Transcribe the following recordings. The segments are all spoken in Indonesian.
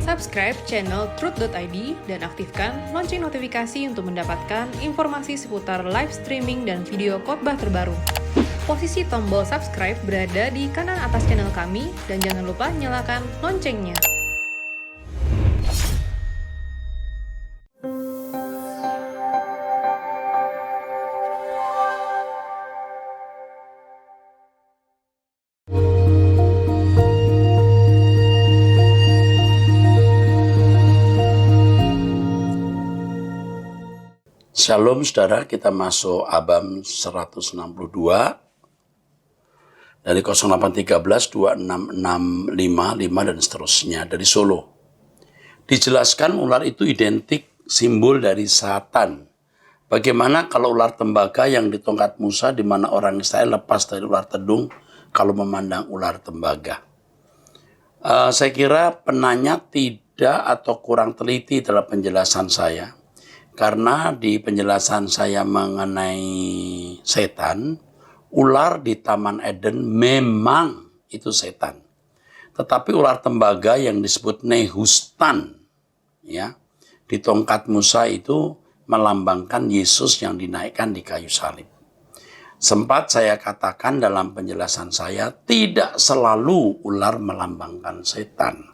Subscribe channel Truth.id dan aktifkan lonceng notifikasi untuk mendapatkan informasi seputar live streaming dan video khotbah terbaru. Posisi tombol subscribe berada di kanan atas channel kami dan jangan lupa nyalakan loncengnya. Shalom saudara, kita masuk Abam 162 dari 0813 2665 dan seterusnya dari Solo. Dijelaskan ular itu identik simbol dari Satan. Bagaimana kalau ular tembaga yang di tongkat Musa di mana orang Israel lepas dari ular tedung kalau memandang ular tembaga. Saya kira penanya tidak atau kurang teliti dalam penjelasan saya. Karena di penjelasan saya mengenai setan, ular di Taman Eden memang itu setan. Tetapi ular tembaga yang disebut Nehustan, ya, di tongkat Musa itu melambangkan Yesus yang dinaikkan di kayu salib. Sempat saya katakan dalam penjelasan saya, tidak selalu ular melambangkan setan.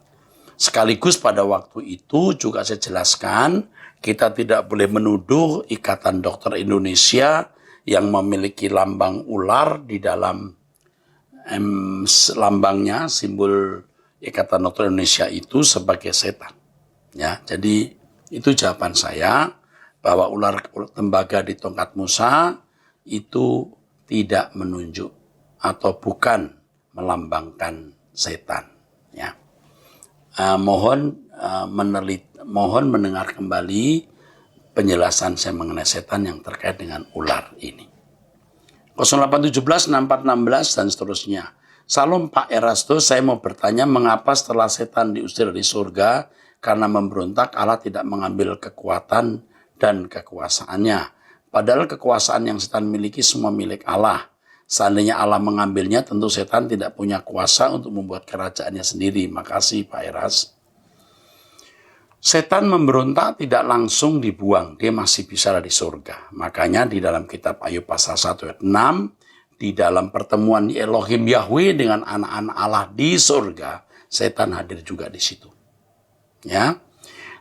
Sekaligus pada waktu itu juga saya jelaskan, kita tidak boleh menuduh Ikatan Dokter Indonesia yang memiliki lambang ular di dalam lambangnya, simbol Ikatan Dokter Indonesia itu sebagai setan. Ya, jadi itu jawaban saya bahwa ular tembaga di tongkat Musa itu tidak menunjuk atau bukan melambangkan setan. Ya. Mohon mendengar kembali penjelasan saya mengenai setan yang terkait dengan ular ini. 0817 6416 dan seterusnya. Salam Pak Erasto, saya mau bertanya mengapa setelah setan diusir dari surga karena memberontak Allah tidak mengambil kekuatan dan kekuasaannya. Padahal kekuasaan yang setan miliki semua milik Allah. Seandainya Allah mengambilnya, tentu setan tidak punya kuasa untuk membuat kerajaannya sendiri. Makasih Pak Eras. Setan memberontak tidak langsung dibuang, dia masih bisa di surga. Makanya di dalam kitab Ayub pasal 1 ayat 6, di dalam pertemuan Elohim Yahweh dengan anak-anak Allah di surga, setan hadir juga di situ. Ya,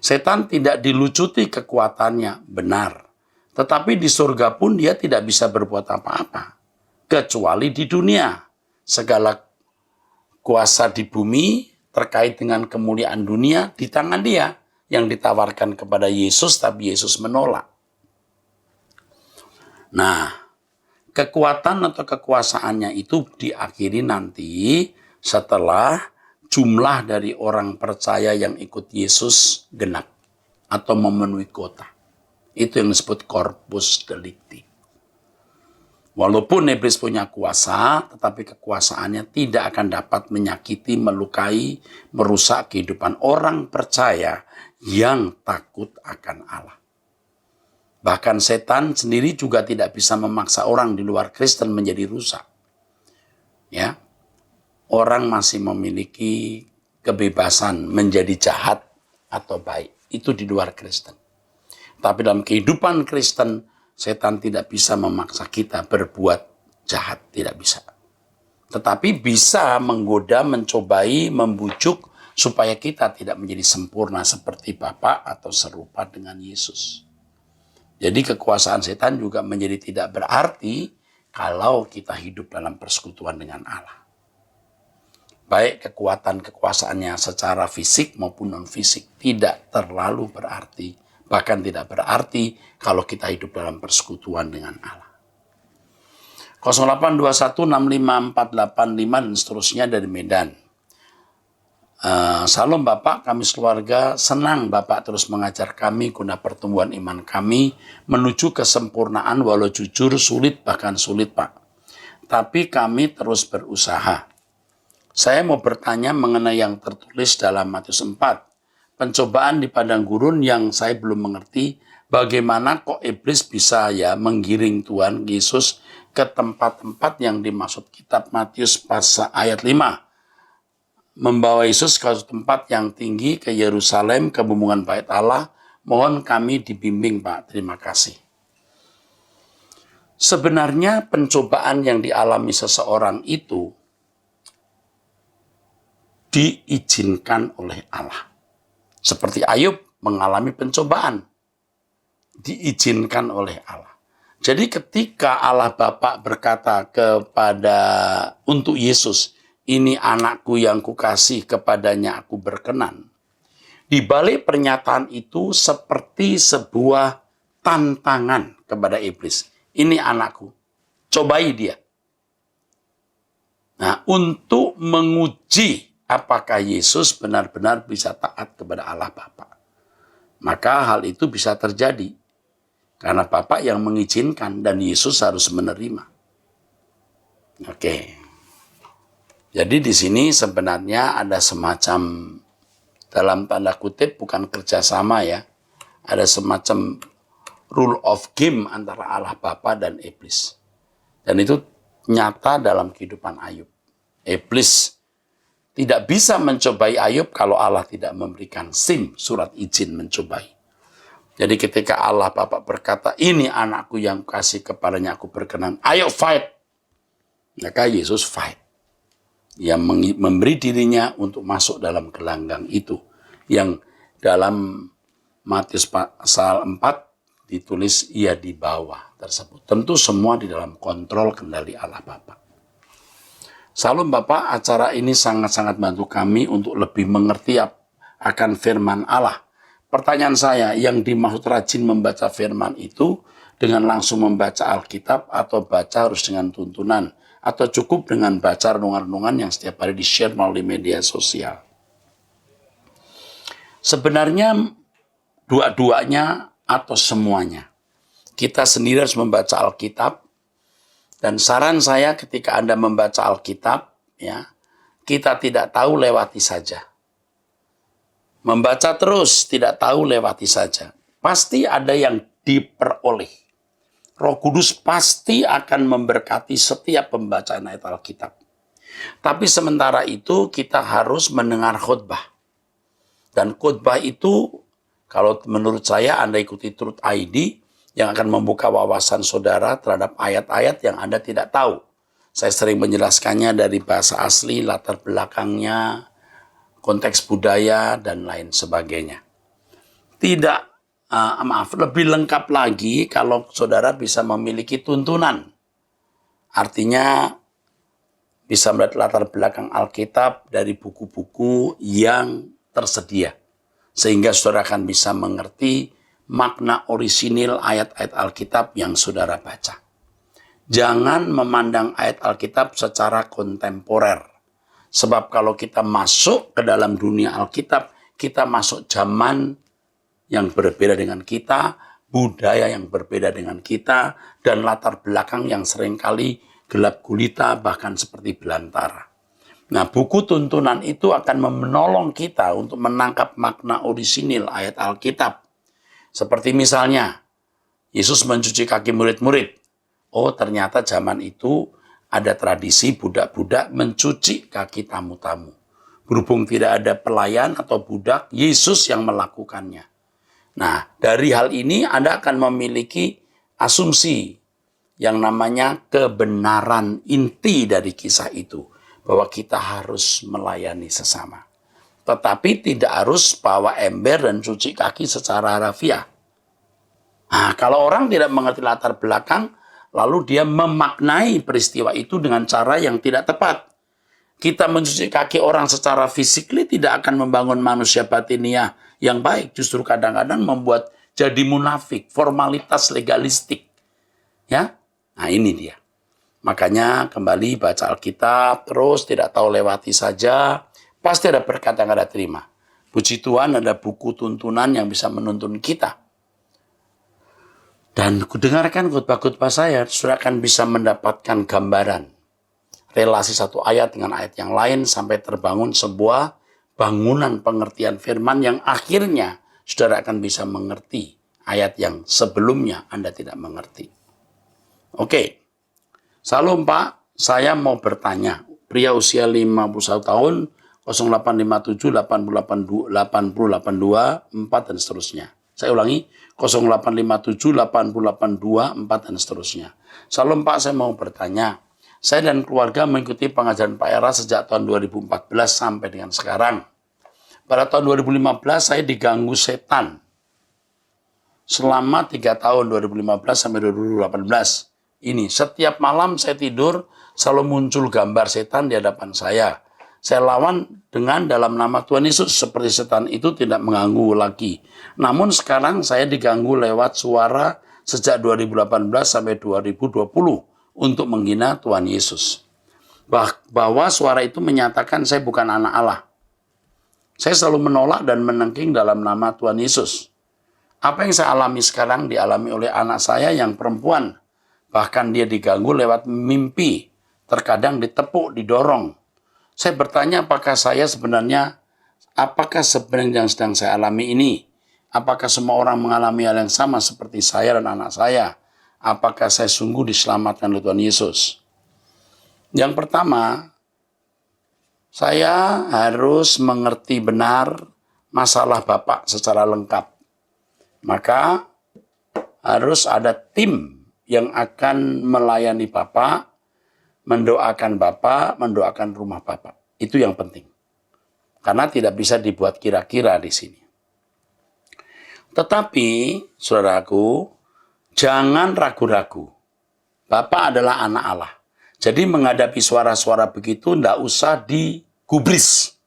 setan tidak dilucuti kekuatannya, benar. Tetapi di surga pun dia tidak bisa berbuat apa-apa. Kecuali di dunia. Segala kuasa di bumi terkait dengan kemuliaan dunia di tangan dia yang ditawarkan kepada Yesus, tapi Yesus menolak. Nah, kekuatan atau kekuasaannya itu diakhiri nanti setelah jumlah dari orang percaya yang ikut Yesus genap atau memenuhi kota. Itu yang disebut corpus delicti. Walaupun iblis punya kuasa, tetapi kekuasaannya tidak akan dapat menyakiti, melukai, merusak kehidupan orang percaya yang takut akan Allah. Bahkan setan sendiri juga tidak bisa memaksa orang di luar Kristen menjadi rusak. Ya, orang masih memiliki kebebasan menjadi jahat atau baik. Itu di luar Kristen. Tapi dalam kehidupan Kristen, setan tidak bisa memaksa kita berbuat jahat, tidak bisa. Tetapi bisa menggoda, mencobai, membujuk supaya kita tidak menjadi sempurna seperti Bapa atau serupa dengan Yesus. Jadi kekuasaan setan juga menjadi tidak berarti kalau kita hidup dalam persekutuan dengan Allah. Baik kekuasaan-kekuasaannya secara fisik maupun non-fisik tidak terlalu berarti. Bahkan tidak berarti kalau kita hidup dalam persekutuan dengan Allah. 0821654885 dan seterusnya dari Medan. Salam Bapak, kami sekeluarga senang Bapak terus mengajar kami guna pertumbuhan iman kami menuju kesempurnaan walau jujur sulit, bahkan sulit Pak. Tapi kami terus berusaha. Saya mau bertanya mengenai yang tertulis dalam Matius 4. Pencobaan di padang gurun yang saya belum mengerti bagaimana kok iblis bisa ya menggiring Tuhan Yesus ke tempat-tempat yang dimaksud kitab Matius pasal ayat 5. membawa Yesus ke suatu tempat yang tinggi, ke Yerusalem, ke bumbungan bait Allah. Mohon kami dibimbing, Pak. Terima kasih. Sebenarnya pencobaan yang dialami seseorang itu diizinkan oleh Allah. Seperti Ayub mengalami pencobaan, diizinkan oleh Allah. Jadi ketika Allah Bapa berkata untuk Yesus, ini anakku yang kukasih, kepadanya aku berkenan. Di balik pernyataan itu seperti sebuah tantangan kepada iblis. Ini anakku, cobai dia. Nah, untuk menguji apakah Yesus benar-benar bisa taat kepada Allah Bapa. Maka hal itu bisa terjadi. Karena Bapa yang mengizinkan dan Yesus harus menerima. Oke. Jadi di sini sebenarnya ada semacam, dalam tanda kutip bukan kerjasama ya. Ada semacam rule of game antara Allah Bapa dan iblis. Dan itu nyata dalam kehidupan Ayub. Iblis tidak bisa mencobai Ayub kalau Allah tidak memberikan SIM, surat izin mencobai. Jadi ketika Allah Bapa berkata, ini anakku yang kasih, kepadanya aku berkenan, ayo fight. Maka Yesus fight. Ia memberi dirinya untuk masuk dalam gelanggang itu. Yang dalam Matius pasal 4 ditulis ia di bawah tersebut. Tentu semua di dalam kontrol kendali Allah Bapa. Salam Bapak, acara ini sangat-sangat bantu kami untuk lebih mengerti akan firman Allah. Pertanyaan saya, yang dimaksud rajin membaca firman itu dengan langsung membaca Alkitab atau baca harus dengan tuntunan? Atau cukup dengan baca renungan-renungan yang setiap hari di-share melalui media sosial? Sebenarnya dua-duanya atau semuanya. Kita sendiri harus membaca Alkitab. Dan saran saya ketika Anda membaca Alkitab, ya, kita tidak tahu, lewati saja. Membaca terus, tidak tahu, lewati saja. Pasti ada yang diperoleh. Roh Kudus pasti akan memberkati setiap pembacaan ayat Alkitab. Tapi sementara itu kita harus mendengar khotbah. Dan khotbah itu, kalau menurut saya Anda ikuti Truth ID, yang akan membuka wawasan saudara terhadap ayat-ayat yang Anda tidak tahu. Saya sering menjelaskannya dari bahasa asli, latar belakangnya, konteks budaya, dan lain sebagainya. Lebih lengkap lagi kalau saudara bisa memiliki tuntunan. Artinya bisa melihat latar belakang Alkitab dari buku-buku yang tersedia. Sehingga saudara akan bisa mengerti makna orisinil ayat-ayat Alkitab yang saudara baca. Jangan memandang ayat Alkitab secara kontemporer. Sebab kalau kita masuk ke dalam dunia Alkitab, kita masuk zaman yang berbeda dengan kita, budaya yang berbeda dengan kita, dan latar belakang yang seringkali gelap gulita, bahkan seperti belantara. Nah, buku tuntunan itu akan menolong kita untuk menangkap makna orisinil ayat Alkitab. Seperti misalnya, Yesus mencuci kaki murid-murid. Oh, ternyata zaman itu ada tradisi budak-budak mencuci kaki tamu-tamu. Berhubung tidak ada pelayan atau budak, Yesus yang melakukannya. Nah, dari hal ini Anda akan memiliki asumsi yang namanya kebenaran inti dari kisah itu. Bahwa kita harus melayani sesama. Tetapi tidak harus bawa ember dan cuci kaki secara harafiah. Nah, kalau orang tidak mengerti latar belakang, lalu dia memaknai peristiwa itu dengan cara yang tidak tepat. Kita mencuci kaki orang secara fisikly tidak akan membangun manusia batiniah yang baik. Justru kadang-kadang membuat jadi munafik, formalitas legalistik. Ya, nah ini dia. Makanya kembali baca Alkitab, terus tidak tahu lewati saja, pasti ada berkat yang Anda terima. Puji Tuhan ada buku tuntunan yang bisa menuntun kita. Dan dengarkan khotbah-khotbah saya, saudara akan bisa mendapatkan gambaran. Relasi satu ayat dengan ayat yang lain sampai terbangun sebuah bangunan pengertian firman yang akhirnya saudara akan bisa mengerti ayat yang sebelumnya Anda tidak mengerti. Oke. Salam Pak, saya mau bertanya. Pria usia 51 tahun, 0857 8082 4 dan seterusnya. Saya ulangi, 0857 8082 4 dan seterusnya. Salam Pak, saya mau bertanya. Saya dan keluarga mengikuti pengajaran Pak Era sejak tahun 2014 sampai dengan sekarang. Pada tahun 2015 saya diganggu setan. Selama 3 tahun 2015 sampai 2018. Ini, setiap malam saya tidur selalu muncul gambar setan di hadapan saya. Saya lawan dengan dalam nama Tuhan Yesus, seperti setan itu tidak mengganggu lagi. Namun sekarang saya diganggu lewat suara sejak 2018 sampai 2020 untuk menghina Tuhan Yesus. Bahwa suara itu menyatakan saya bukan anak Allah. Saya selalu menolak dan menengking dalam nama Tuhan Yesus. Apa yang saya alami sekarang dialami oleh anak saya yang perempuan. Bahkan dia diganggu lewat mimpi. Terkadang ditepuk, didorong. Saya bertanya apakah sebenarnya yang sedang saya alami ini? Apakah semua orang mengalami hal yang sama seperti saya dan anak saya? Apakah saya sungguh diselamatkan oleh Tuhan Yesus? Yang pertama, saya harus mengerti benar masalah Bapak secara lengkap. Maka harus ada tim yang akan melayani Bapak, mendoakan Bapak, mendoakan rumah Bapak. Itu yang penting. Karena tidak bisa dibuat kira-kira di sini. Tetapi, saudaraku, jangan ragu-ragu. Bapak adalah anak Allah. Jadi menghadapi suara-suara begitu, tidak usah digubris.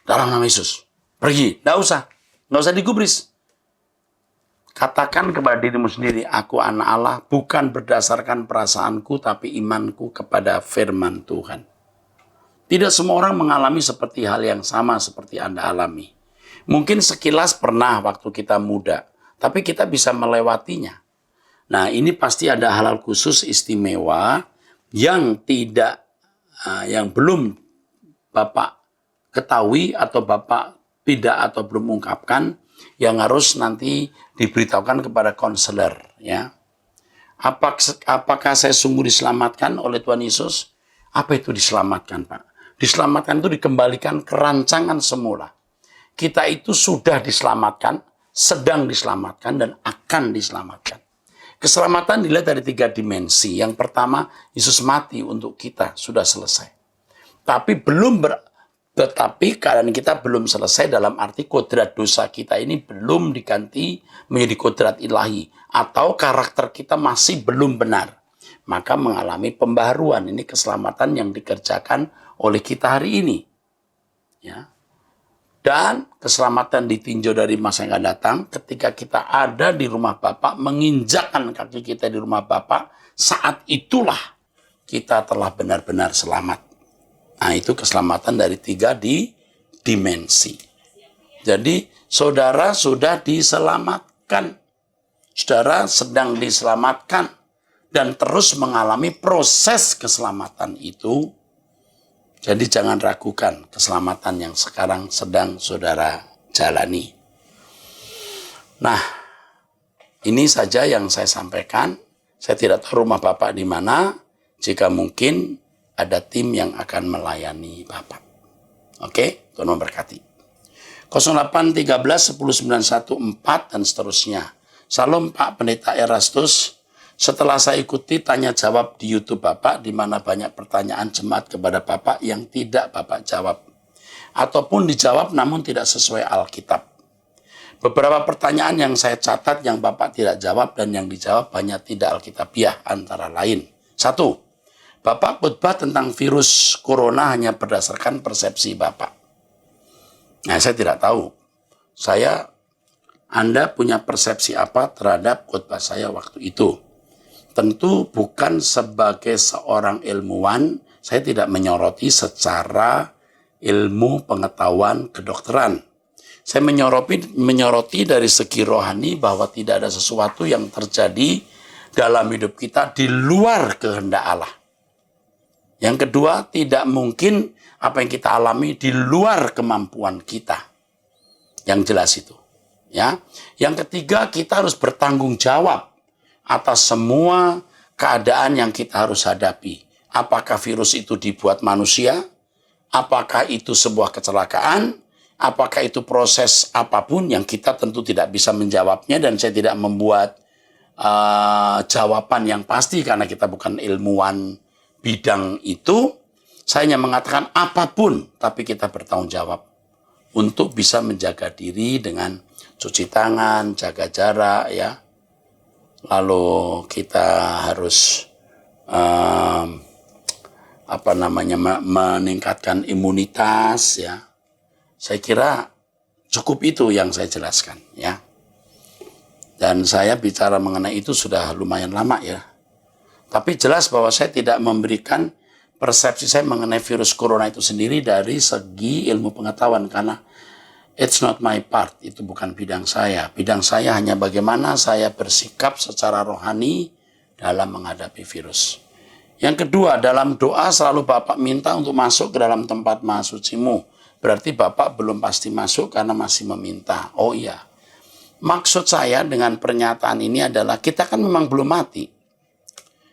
Dalam nama Yesus. Pergi, tidak usah digubris. Katakan kepada dirimu sendiri, aku anak Allah, bukan berdasarkan perasaanku, tapi imanku kepada firman Tuhan. Tidak semua orang mengalami seperti hal yang sama seperti Anda alami. Mungkin sekilas pernah waktu kita muda, tapi kita bisa melewatinya. Nah, ini pasti ada hal-hal khusus istimewa yang belum Bapak ketahui atau Bapak tidak atau belum ungkapkan, yang harus nanti diberitahukan kepada konselor, ya. Apakah saya sungguh diselamatkan oleh Tuhan Yesus? Apa itu diselamatkan, Pak? Diselamatkan itu dikembalikan ke rancangan semula. Kita itu sudah diselamatkan, sedang diselamatkan, dan akan diselamatkan. Keselamatan dilihat dari 3 dimensi. Yang pertama, Yesus mati untuk kita, sudah selesai. Tetapi keadaan kita belum selesai dalam arti kodrat dosa kita ini belum diganti menjadi kodrat ilahi. Atau karakter kita masih belum benar. Maka mengalami pembaharuan. Ini keselamatan yang dikerjakan oleh kita hari ini. Ya. Dan keselamatan ditinjau dari masa yang akan datang ketika kita ada di rumah Bapa, menginjakkan kaki kita di rumah Bapa, saat itulah kita telah benar-benar selamat. Nah, itu keselamatan dari 3 dimensi. Jadi, saudara sudah diselamatkan. Saudara sedang diselamatkan dan terus mengalami proses keselamatan itu. Jadi jangan ragukan keselamatan yang sekarang sedang saudara jalani. Nah, ini saja yang saya sampaikan. Saya tidak tahu rumah Bapak di mana. Jika mungkin ada tim yang akan melayani Bapak. Oke, Tuhan memberkati. 0813 10914 dan seterusnya. Salam Pak Pendeta Erastus. Setelah saya ikuti tanya jawab di YouTube Bapak, di mana banyak pertanyaan jemaat kepada Bapak yang tidak Bapak jawab. Ataupun dijawab namun tidak sesuai Alkitab. Beberapa pertanyaan yang saya catat yang Bapak tidak jawab dan yang dijawab banyak tidak Alkitabiah antara lain. 1. Bapak khotbah tentang virus corona hanya berdasarkan persepsi Bapak. Nah, saya tidak tahu. Anda punya persepsi apa terhadap khotbah saya waktu itu? Tentu bukan sebagai seorang ilmuwan, saya tidak menyoroti secara ilmu pengetahuan kedokteran. Saya menyoroti dari segi rohani bahwa tidak ada sesuatu yang terjadi dalam hidup kita di luar kehendak Allah. Yang kedua, tidak mungkin apa yang kita alami di luar kemampuan kita. Yang jelas itu. Ya. Yang ketiga, kita harus bertanggung jawab atas semua keadaan yang kita harus hadapi. Apakah virus itu dibuat manusia? Apakah itu sebuah kecelakaan? Apakah itu proses apapun yang kita tentu tidak bisa menjawabnya, dan saya tidak membuat jawaban yang pasti karena kita bukan ilmuwan bidang itu. Saya hanya mengatakan apapun, tapi kita bertanggung jawab untuk bisa menjaga diri dengan cuci tangan, jaga jarak, ya. Lalu kita harus meningkatkan imunitas, ya. Saya kira cukup itu yang saya jelaskan, ya. Dan saya bicara mengenai itu sudah lumayan lama, ya. Tapi jelas bahwa saya tidak memberikan persepsi saya mengenai virus corona itu sendiri dari segi ilmu pengetahuan, karena it's not my part, itu bukan bidang saya. Bidang saya hanya bagaimana saya bersikap secara rohani dalam menghadapi virus. Yang kedua, dalam doa selalu Bapak minta untuk masuk ke dalam tempat maha sucimu. Berarti Bapak belum pasti masuk karena masih meminta. Oh iya, maksud saya dengan pernyataan ini adalah kita kan memang belum mati.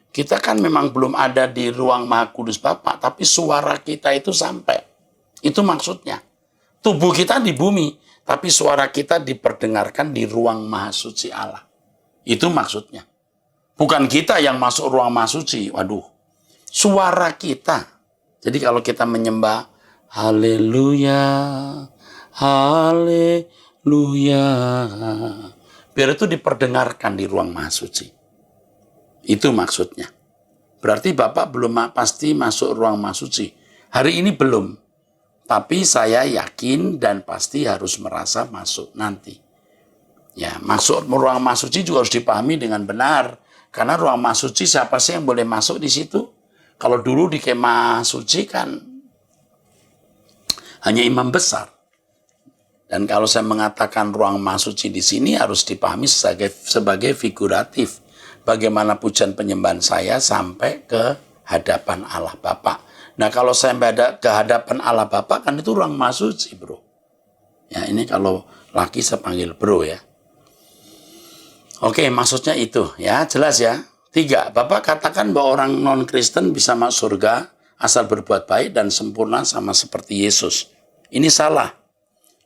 Kita kan memang belum ada di ruang maha kudus Bapak, tapi suara kita itu sampai. Itu maksudnya. Tubuh kita di bumi, tapi suara kita diperdengarkan di ruang maha suci Allah. Itu maksudnya. Bukan kita yang masuk ruang maha suci. Waduh, suara kita. Jadi kalau kita menyembah haleluya, haleluya, biar itu diperdengarkan di ruang maha suci. Itu maksudnya. Berarti Bapak belum pasti masuk ruang maha suci. Hari ini belum. Tapi saya yakin dan pasti harus merasa masuk nanti. Ya, masuk ruang maha suci juga harus dipahami dengan benar. Karena ruang maha suci siapa sih yang boleh masuk di situ? Kalau dulu di kemah suci kan hanya imam besar. Dan kalau saya mengatakan ruang maha suci di sini harus dipahami sebagai figuratif. Bagaimana pujian penyembahan saya sampai ke hadapan Allah Bapa. Nah, kalau saya ke hadapan Allah Bapa kan itu ruang maha suci, bro. Ya, ini kalau laki saya panggil bro, ya. Oke, maksudnya itu, ya, jelas ya. 3, Bapak katakan bahwa orang non-Kristen bisa masuk surga asal berbuat baik dan sempurna sama seperti Yesus. Ini salah.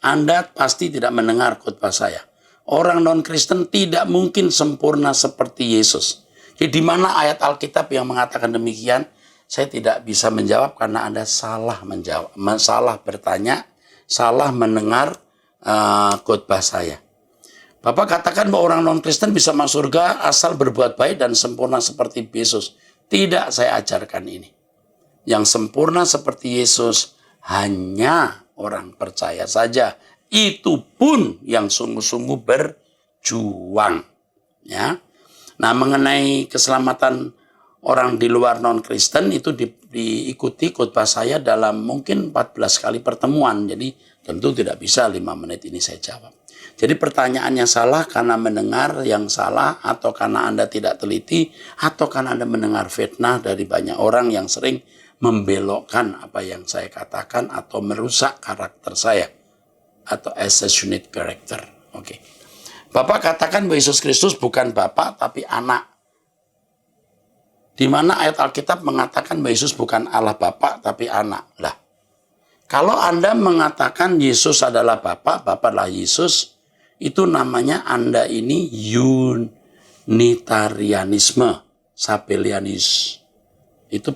Anda pasti tidak mendengar khotbah saya. Orang non-Kristen tidak mungkin sempurna seperti Yesus. Jadi di mana ayat Alkitab yang mengatakan demikian? Saya tidak bisa menjawab karena Anda salah menjawab, salah bertanya, salah mendengar khotbah saya. Bapak katakan bahwa orang non-Kristen bisa masuk surga asal berbuat baik dan sempurna seperti Yesus. Tidak, saya ajarkan ini. Yang sempurna seperti Yesus hanya orang percaya saja. Itu pun yang sungguh-sungguh berjuang. Ya. Nah, mengenai keselamatan orang di luar non-Kristen itu diikuti khotbah saya dalam mungkin 14 kali pertemuan. Jadi tentu tidak bisa 5 menit ini saya jawab. Jadi pertanyaannya salah karena mendengar yang salah, atau karena Anda tidak teliti, atau karena Anda mendengar fitnah dari banyak orang yang sering membelokkan apa yang saya katakan atau merusak karakter saya. Atau assassinate character. Oke. Bapak katakan bahwa Yesus Kristus bukan Bapa tapi anak. Di mana ayat Alkitab mengatakan bahwa Yesus bukan Allah Bapa tapi anak. Lah, kalau Anda mengatakan Yesus adalah Bapa, Bapa adalah Yesus, itu namanya Anda ini Unitarianisme, Sabellianis. Itu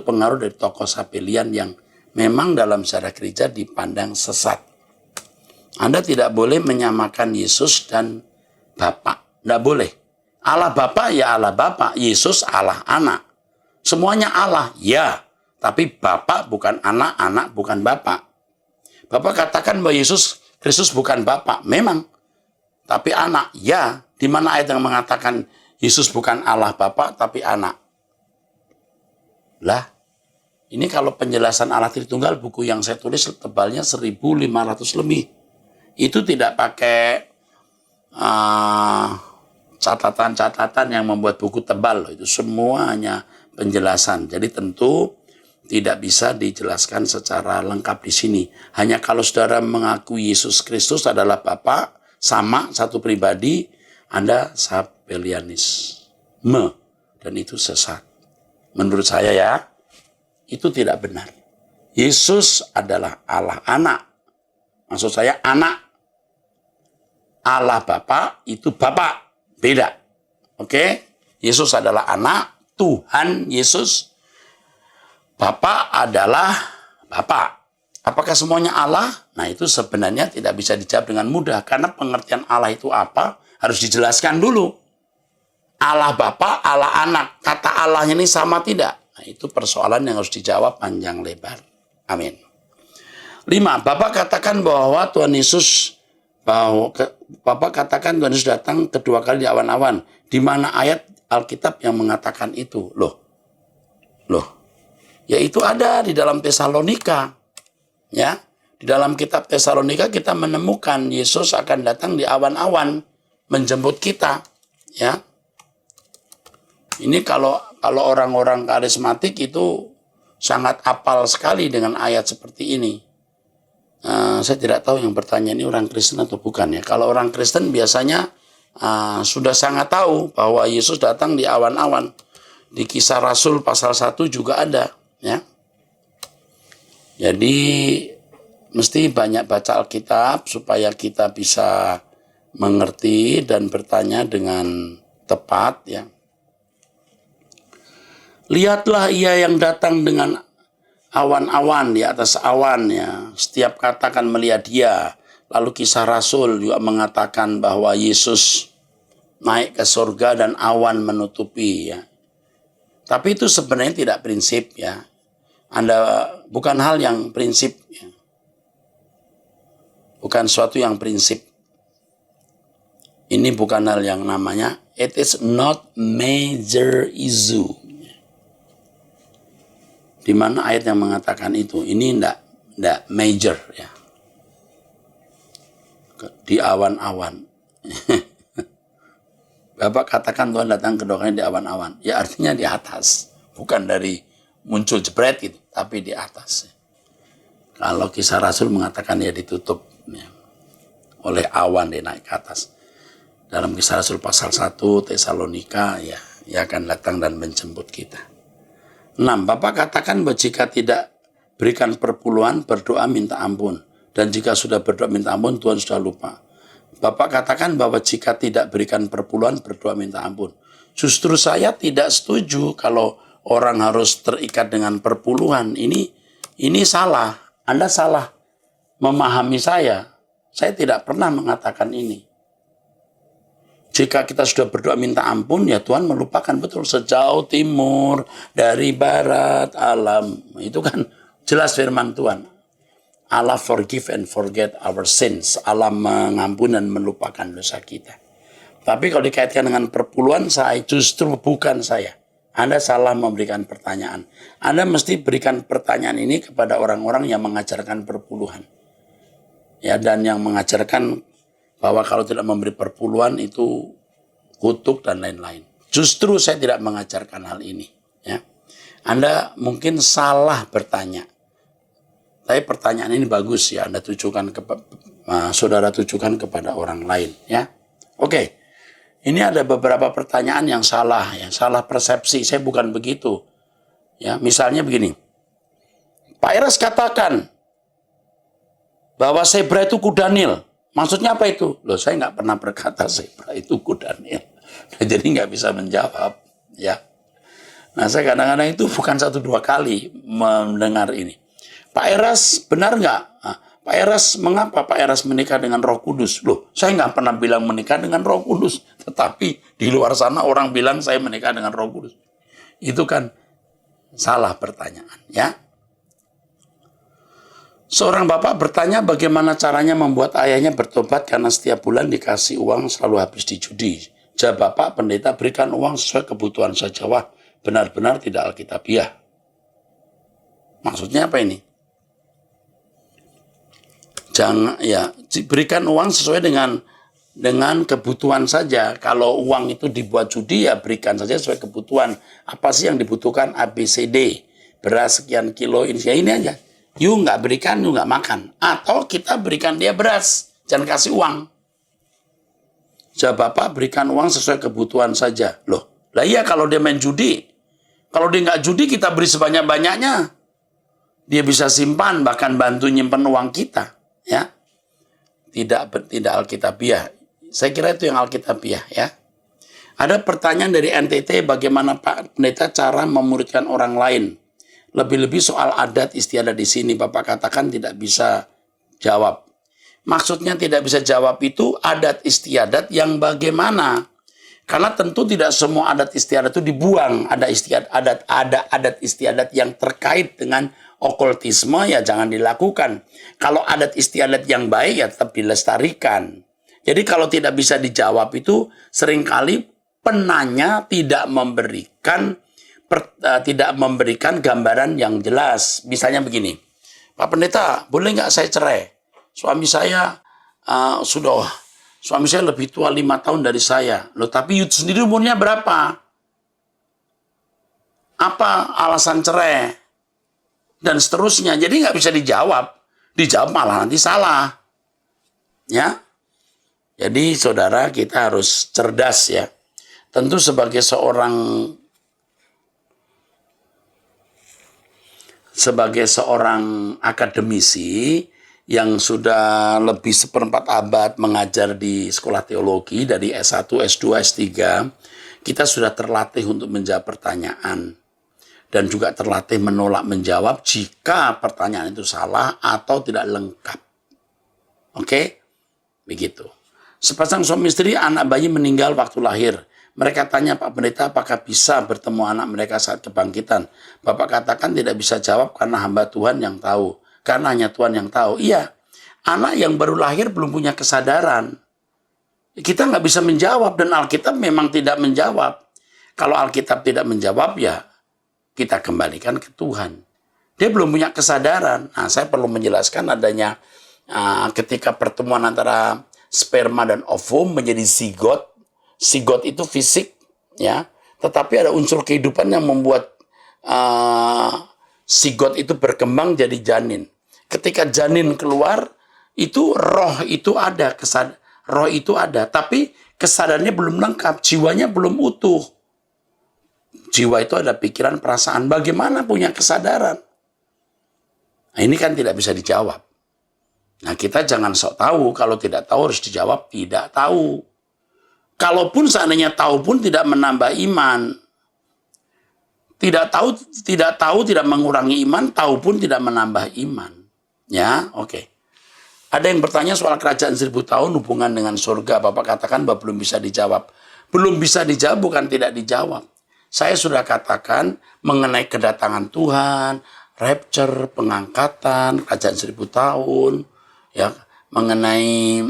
pengaruh dari tokoh Sabellian yang memang dalam sejarah gereja dipandang sesat. Anda tidak boleh menyamakan Yesus dan Bapa. Tidak boleh. Allah Bapa ya Allah Bapa. Yesus Allah anak. Semuanya Allah. Ya. Tapi Bapa bukan anak, anak bukan Bapa. Bapak katakan bahwa Yesus Kristus bukan Bapa. Memang. Tapi anak. Ya. Di mana ayat yang mengatakan Yesus bukan Allah Bapa tapi anak? Lah. Ini kalau penjelasan Allah Tritunggal, buku yang saya tulis tebalnya 1.500 lebih. Itu tidak pakai catatan-catatan yang membuat buku tebal. Itu semua hanya penjelasan. Jadi tentu tidak bisa dijelaskan secara lengkap di sini. Hanya kalau saudara mengakui Yesus Kristus adalah Bapa, sama, satu pribadi, Anda Sabellianisme. Dan itu sesat. Menurut saya ya, itu tidak benar. Yesus adalah Allah anak. Maksud saya anak. Allah Bapa itu Bapa. Beda. Oke? Yesus adalah anak. Tuhan Yesus. Bapa adalah Bapa. Apakah semuanya Allah? Nah, itu sebenarnya tidak bisa dijawab dengan mudah. Karena pengertian Allah itu apa? Harus dijelaskan dulu. Allah Bapa, Allah Anak. Kata Allahnya ini sama tidak? Nah, itu persoalan yang harus dijawab panjang lebar. Amin. 5. Bapak katakan bahwa Tuhan Yesus datang kedua kali di awan-awan. Di mana ayat Alkitab yang mengatakan itu? Loh. Ya itu ada di dalam Tesalonika. Ya, di dalam kitab Tesalonika kita menemukan Yesus akan datang di awan-awan menjemput kita. Ya, ini kalau orang-orang karismatik itu sangat apal sekali dengan ayat seperti ini. Saya tidak tahu yang bertanya ini orang Kristen atau bukan ya. Kalau orang Kristen biasanya sudah sangat tahu bahwa Yesus datang di awan-awan. Di Kisah Rasul pasal 1 juga ada. Ya. Jadi mesti banyak baca Alkitab supaya kita bisa mengerti dan bertanya dengan tepat ya. Lihatlah ia yang datang dengan awan-awan di atas awan ya. Setiap kata kan melihat dia. Lalu Kisah Rasul juga mengatakan bahwa Yesus naik ke surga dan awan menutupi ya. Tapi itu sebenarnya tidak prinsip ya. Bukan hal yang prinsip. Ya. Bukan suatu yang prinsip. Ini bukan hal yang namanya, it is not major issue. Di mana ayat yang mengatakan itu, ini enggak major ya. Di awan-awan. Bapak katakan Tuhan datang kedua kali di awan-awan. Ya artinya di atas. Bukan dari muncul jebret gitu, tapi di atas. Kalau Kisah Rasul mengatakan dia ditutup ya, oleh awan dia naik ke atas. Dalam Kisah Rasul pasal 1 Tesalonika ya, ia akan datang dan menjemput kita. 6. Bapak katakan bahwa jika tidak berikan perpuluhan, berdoa minta ampun. Dan jika sudah berdoa minta ampun, Tuhan sudah lupa. Bapak katakan bahwa jika tidak berikan perpuluhan, berdoa minta ampun. Justru saya tidak setuju kalau orang harus terikat dengan perpuluhan. Ini salah. Anda salah memahami saya. Saya tidak pernah mengatakan ini. Jika kita sudah berdoa minta ampun, ya Tuhan melupakan betul. Sejauh timur, dari barat, alam. Itu kan jelas firman Tuhan. Allah forgive and forget our sins. Allah mengampuni dan melupakan dosa kita. Tapi kalau dikaitkan dengan perpuluhan, saya justru bukan saya. Anda salah memberikan pertanyaan. Anda mesti berikan pertanyaan ini kepada orang-orang yang mengajarkan perpuluhan. Ya, dan yang mengajarkan bahwa kalau tidak memberi perpuluhan itu kutuk dan lain-lain. Justru saya tidak mengajarkan hal ini. Ya. Anda mungkin salah bertanya. Tapi pertanyaan ini bagus ya, saudara tujukan kepada orang lain. Ya, oke. Ini ada beberapa pertanyaan yang salah, ya, salah persepsi. Saya bukan begitu. Ya, misalnya begini. Pak Eras katakan bahwa zebra itu kuda Nil. Maksudnya apa itu? Loh, saya nggak pernah berkata zebra itu kuda Nil. Jadi nggak bisa menjawab. Ya. Nah, saya kadang-kadang itu bukan 1-2 kali mendengar ini. Pak Eras benar nggak? Nah, Pak Eras, mengapa Pak Eras menikah dengan Roh Kudus? Loh, saya nggak pernah bilang menikah dengan Roh Kudus. Tetapi di luar sana orang bilang saya menikah dengan Roh Kudus. Itu kan salah pertanyaan, ya. Seorang bapak bertanya bagaimana caranya membuat ayahnya bertobat karena setiap bulan dikasih uang selalu habis di judi. Jawab bapak, pendeta berikan uang sesuai kebutuhan saja. Wah, benar-benar tidak alkitabiah. Maksudnya apa ini? Jangan ya, berikan uang sesuai dengan kebutuhan saja. Kalau uang itu dibuat judi ya berikan saja sesuai kebutuhan. Apa sih yang dibutuhkan? ABCD, beras sekian kilo ini ya, ini aja. You nggak berikan, you nggak makan. Atau kita berikan dia beras, jangan kasih uang. Jawab bapak, berikan uang sesuai kebutuhan saja. Loh, lah iya kalau dia main judi. Kalau dia nggak judi kita beri sebanyak-banyaknya. Dia bisa simpan, bahkan bantu nyimpen uang kita. Ya, tidak alkitabiah. Saya kira itu yang alkitabiah ya. Ada pertanyaan dari NTT, bagaimana Pak Pendeta cara memuridkan orang lain? Lebih-lebih soal adat istiadat di sini, Bapak katakan tidak bisa jawab. Maksudnya tidak bisa jawab itu adat istiadat yang bagaimana? Karena tentu tidak semua adat istiadat itu dibuang. Ada adat istiadat yang terkait dengan okultisme ya jangan dilakukan. Kalau adat istiadat yang baik ya tetap dilestarikan. Jadi kalau tidak bisa dijawab itu seringkali penanya tidak memberikan gambaran yang jelas. Misalnya begini, Pak Pendeta, boleh nggak saya cerai? Suami saya suami saya lebih tua 5 tahun dari saya. Loh, tapi you sendiri umurnya berapa? Apa alasan cerai? Dan seterusnya. Jadi nggak bisa dijawab. Dijawab malah nanti salah. Ya. Jadi saudara kita harus cerdas ya. Tentu sebagai seorang akademisi yang sudah lebih 1/4 abad mengajar di sekolah teologi dari S1, S2, S3, kita sudah terlatih untuk menjawab pertanyaan dan juga terlatih menolak menjawab jika pertanyaan itu salah atau tidak lengkap. Oke? Begitu. Sepasang suami istri, anak bayi meninggal waktu lahir. Mereka tanya, Pak Pendeta, apakah bisa bertemu anak mereka saat kebangkitan? Bapak katakan tidak bisa jawab karena hamba Tuhan yang tahu. Karena hanya Tuhan yang tahu. Iya, anak yang baru lahir belum punya kesadaran. Kita nggak bisa menjawab dan Alkitab memang tidak menjawab. Kalau Alkitab tidak menjawab ya kita kembalikan ke Tuhan. Dia belum punya kesadaran. Nah, saya perlu menjelaskan adanya ketika pertemuan antara sperma dan ovum menjadi zigot. Zigot itu fisik, ya. Tetapi ada unsur kehidupan yang membuat zigot itu berkembang jadi janin. Ketika janin keluar, itu roh itu ada, roh itu ada. Tapi kesadarannya belum lengkap, jiwanya belum utuh. Jiwa itu ada pikiran, perasaan. Bagaimana punya kesadaran? Nah, ini kan tidak bisa dijawab. Nah, kita jangan sok tahu. Kalau tidak tahu harus dijawab tidak tahu. Kalaupun seandainya tahu pun tidak menambah iman. Tidak tahu tidak mengurangi iman, tahu pun tidak menambah iman. Ya, oke. Ada yang bertanya soal kerajaan 1000 tahun hubungan dengan surga. Bapak katakan bahwa belum bisa dijawab. Belum bisa dijawab bukan tidak dijawab. Saya sudah katakan mengenai kedatangan Tuhan, rapture, pengangkatan, kerajaan 1000 tahun, ya, mengenai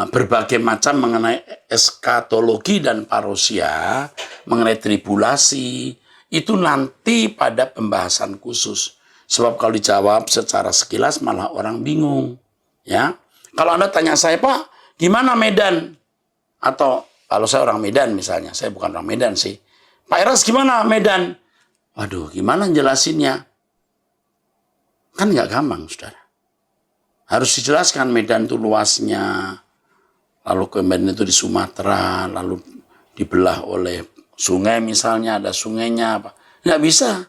berbagai macam mengenai eskatologi dan parousia, mengenai tribulasi, itu nanti pada pembahasan khusus. Sebab kalau dijawab secara sekilas malah orang bingung. Ya, kalau Anda tanya saya, Pak, gimana Medan? Atau kalau saya orang Medan misalnya, saya bukan orang Medan sih. Pak Eras gimana Medan? Waduh, gimana jelasinnya? Kan nggak gampang, saudara. Harus dijelaskan Medan itu luasnya, lalu ke Medan itu di Sumatera, lalu dibelah oleh sungai misalnya, ada sungainya apa. Nggak bisa.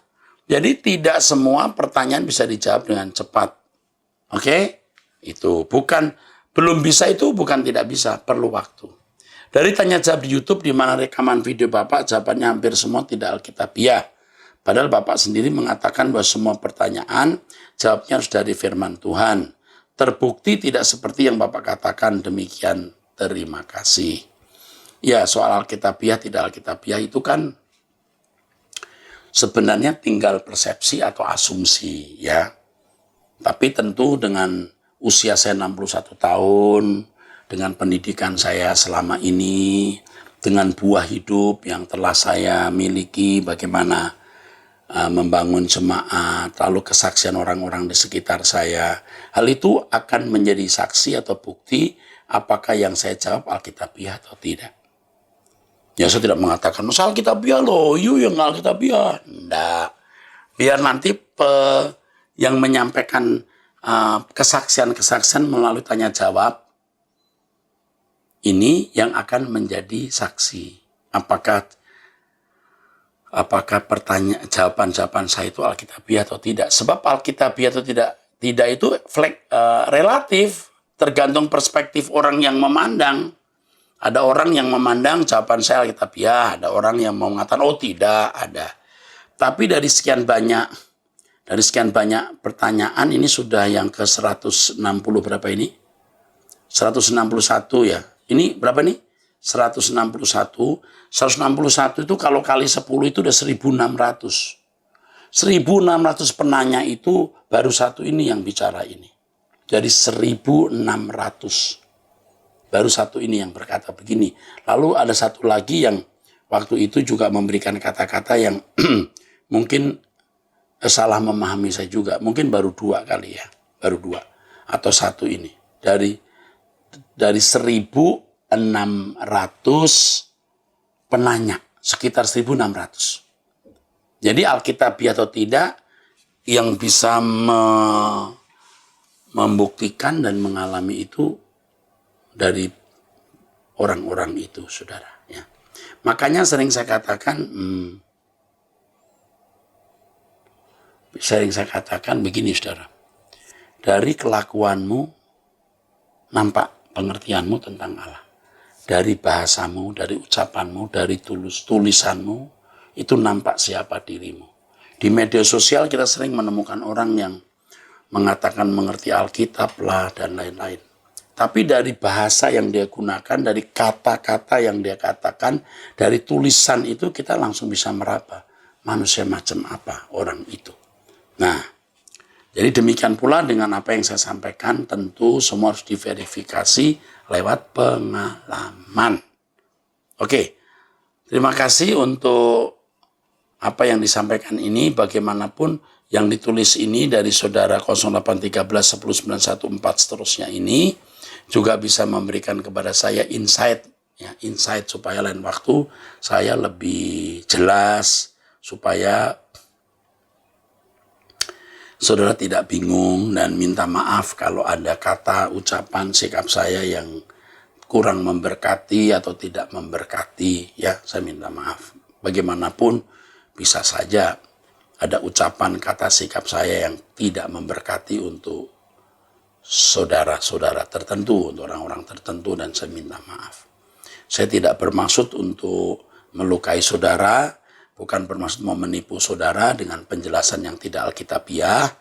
Jadi tidak semua pertanyaan bisa dijawab dengan cepat. Oke? Itu belum bisa itu bukan tidak bisa, perlu waktu. Dari tanya jawab di YouTube di mana rekaman video Bapak, jawabannya hampir semua tidak alkitabiah. Padahal Bapak sendiri mengatakan bahwa semua pertanyaan jawabnya harus dari firman Tuhan. Terbukti tidak seperti yang Bapak katakan, demikian, terima kasih. Ya, soal alkitabiah tidak alkitabiah itu kan sebenarnya tinggal persepsi atau asumsi, ya. Tapi tentu dengan usia saya 61 tahun, dengan pendidikan saya selama ini, dengan buah hidup yang telah saya miliki, bagaimana membangun jemaat, lalu kesaksian orang-orang di sekitar saya. Hal itu akan menjadi saksi atau bukti apakah yang saya jawab alkitabiah atau tidak. Ya, saya tidak mengatakan, alkitabiah loh, you yang alkitabiah. Enggak. Biar nanti yang menyampaikan kesaksian-kesaksian melalui tanya jawab, ini yang akan menjadi saksi. Apakah apakah jawaban-jawaban saya itu alkitabiah atau tidak. Sebab alkitabiah atau tidak itu relatif, tergantung perspektif orang yang memandang. Ada orang yang memandang jawaban saya alkitabiah, ada orang yang mau mengatakan oh tidak, ada. Tapi dari sekian banyak pertanyaan, ini sudah yang ke 160 berapa ini? 161 ya. Ini berapa nih? 161 itu kalau kali 10 itu udah 1.600. 1.600 penanya itu baru satu ini yang bicara ini. Jadi 1.600. Baru satu ini yang berkata begini. Lalu ada satu lagi yang waktu itu juga memberikan kata-kata yang mungkin salah memahami saya juga. Mungkin baru 2 kali ya. Baru 2 atau satu ini. Dari 1.600 penanya, sekitar 1.600. Jadi alkitabiah atau tidak yang bisa membuktikan dan mengalami itu dari orang-orang itu, saudara. Ya. Makanya sering saya katakan begini, saudara. Dari kelakuanmu nampak pengertianmu tentang Allah. Dari bahasamu, dari ucapanmu, dari tulisanmu, itu nampak siapa dirimu. Di media sosial kita sering menemukan orang yang mengatakan mengerti Alkitab lah dan lain-lain. Tapi dari bahasa yang dia gunakan, dari kata-kata yang dia katakan, dari tulisan itu kita langsung bisa meraba manusia macam apa orang itu. Nah, jadi demikian pula dengan apa yang saya sampaikan, tentu semua harus diverifikasi lewat pengalaman. Oke, terima kasih untuk apa yang disampaikan ini. Bagaimanapun yang ditulis ini dari saudara 0813 10914 seterusnya ini juga bisa memberikan kepada saya insight supaya lain waktu saya lebih jelas, supaya saudara tidak bingung dan minta maaf kalau ada kata, ucapan, sikap saya yang kurang memberkati atau tidak memberkati. Ya, saya minta maaf. Bagaimanapun bisa saja ada ucapan, kata, sikap saya yang tidak memberkati untuk saudara-saudara tertentu, untuk orang-orang tertentu, dan saya minta maaf. Saya tidak bermaksud untuk melukai saudara, bukan bermaksud mau menipu saudara dengan penjelasan yang tidak alkitabiah.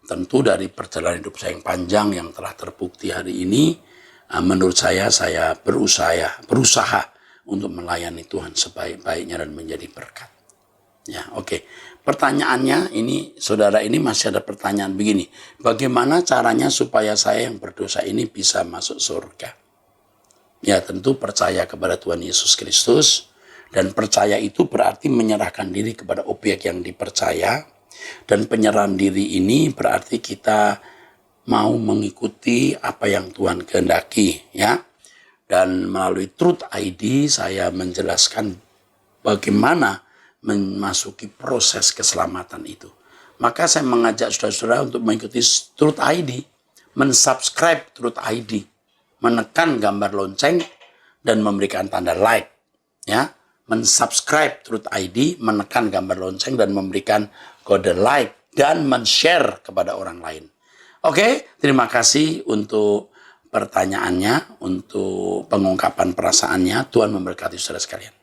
Tentu dari perjalanan hidup saya yang panjang yang telah terbukti hari ini, menurut saya berusaha untuk melayani Tuhan sebaik-baiknya dan menjadi berkat. Ya, oke. Pertanyaannya ini, saudara, ini masih ada pertanyaan begini. Bagaimana caranya supaya saya yang berdosa ini bisa masuk surga? Ya, tentu percaya kepada Tuhan Yesus Kristus. Dan percaya itu berarti menyerahkan diri kepada objek yang dipercaya. Dan penyerahan diri ini berarti kita mau mengikuti apa yang Tuhan kehendaki. Ya. Dan melalui Truth ID saya menjelaskan bagaimana memasuki proses keselamatan itu. Maka saya mengajak saudara-saudara untuk mengikuti Truth ID. Mensubscribe Truth ID. Menekan gambar lonceng dan memberikan tanda like. Ya. Mensubscribe Truth ID, menekan gambar lonceng dan memberikan kode like dan men-share kepada orang lain. Oke, terima kasih untuk pertanyaannya, untuk pengungkapan perasaannya. Tuhan memberkati saudara sekalian.